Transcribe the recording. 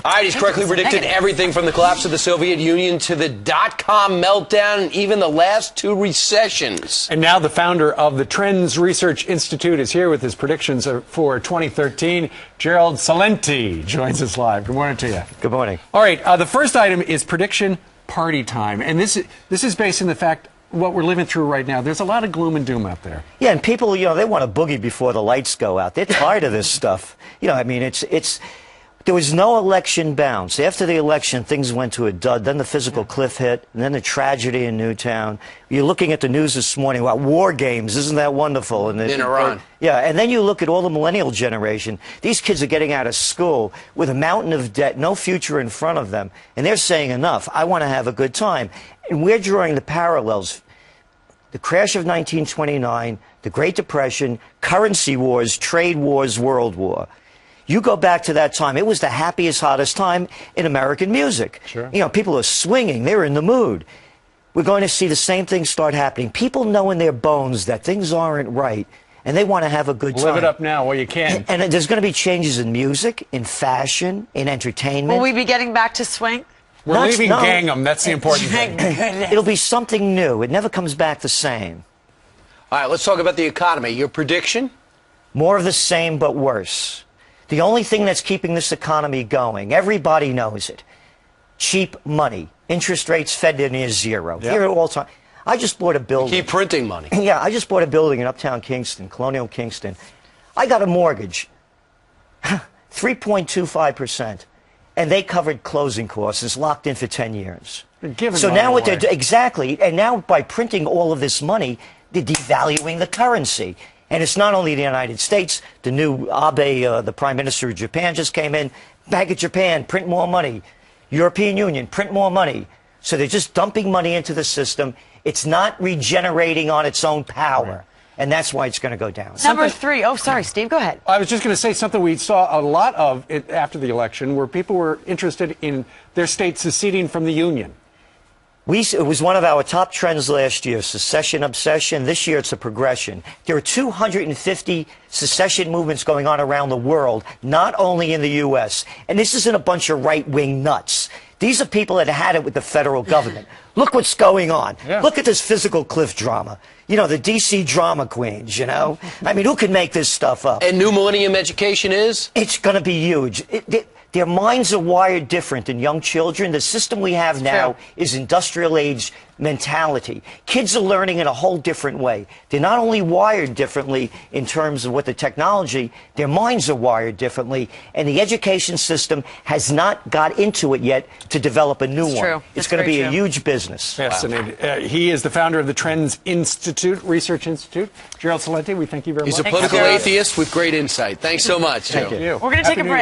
All right, he's correctly predicted everything from the collapse of the Soviet Union to the dot-com meltdown and even the last 2 recessions. And now the founder of the Trends Research Institute is here with his predictions for 2013. Gerald Celente joins us live. Good morning to you. Good morning. All right, the first item is prediction party time. And this is based on the fact what we're living through right now. There's a lot of gloom and doom out there. Yeah, and people, you know, they want to boogie before the lights go out. They're tired of this stuff. You know, I mean, there was no election bounce. After the election, things went to a dud. Then the physical cliff hit, and then the tragedy in Newtown. You're looking at the news this morning about war games. Isn't that wonderful? And in Iran. Yeah, and then you look at all the millennial generation. These kids are getting out of school with a mountain of debt, no future in front of them, and they're saying, enough, I want to have a good time. And we're drawing the parallels. The crash of 1929, the Great Depression, currency wars, trade wars, World War. You go back to that time, it was the happiest, hottest time in American music. Sure. You know, people are swinging, they're in the mood. We're going to see the same thing start happening. People know in their bones that things aren't right, and they want to have a good time. Live it up now while you can. And there's going to be changes in music, in fashion, in entertainment. Will we be getting back to swing? We're leaving Gangnam. That's the important thing. It'll be something new. It never comes back the same. All right, let's talk about the economy. Your prediction? More of the same, but worse. The only thing that's keeping this economy going, everybody knows it, cheap money. Interest rates Fed near zero. Yep. Here at all time. I just bought a building. Keep printing money. Yeah, I just bought a building in Uptown Kingston, Colonial Kingston. I got a mortgage, 3.25%. And they covered closing costs. It's locked in for 10 years. So now what they're doing, exactly, and now by printing all of this money, they're devaluing the currency. And it's not only the United States. The new Abe, the Prime Minister of Japan, just came in. Bank of Japan, print more money. European Union, print more money. So they're just dumping money into the system. It's not regenerating on its own power. Right. And that's why it's going to go down. Number 3. Oh, sorry, Steve, go ahead. I was just going to say something we saw a lot of after the election, where people were interested in their state seceding from the Union. It was one of our top trends last year, secession obsession. This year it's a progression. There are 250 secession movements going on around the world, not only in the U.S. And this isn't a bunch of right-wing nuts. These are people that had it with the federal government. Look what's going on. Yeah. Look at this physical cliff drama. You know, the D.C. drama queens, you know? I mean, who can make this stuff up? And new millennium education is? It's going to be huge. Their minds are wired different than young children. The system we have now is industrial age mentality. Kids are learning in a whole different way. They're not only wired differently in terms of what the technology, their minds are wired differently, and the education system has not got into it yet to develop a new one. It's going to be a huge business. Fascinating. Wow. He is the founder of the Trends Research Institute. Gerald Celente, we thank you very much. He's a political atheist with great insight. Thanks so much. Thank you. We're going to take a break.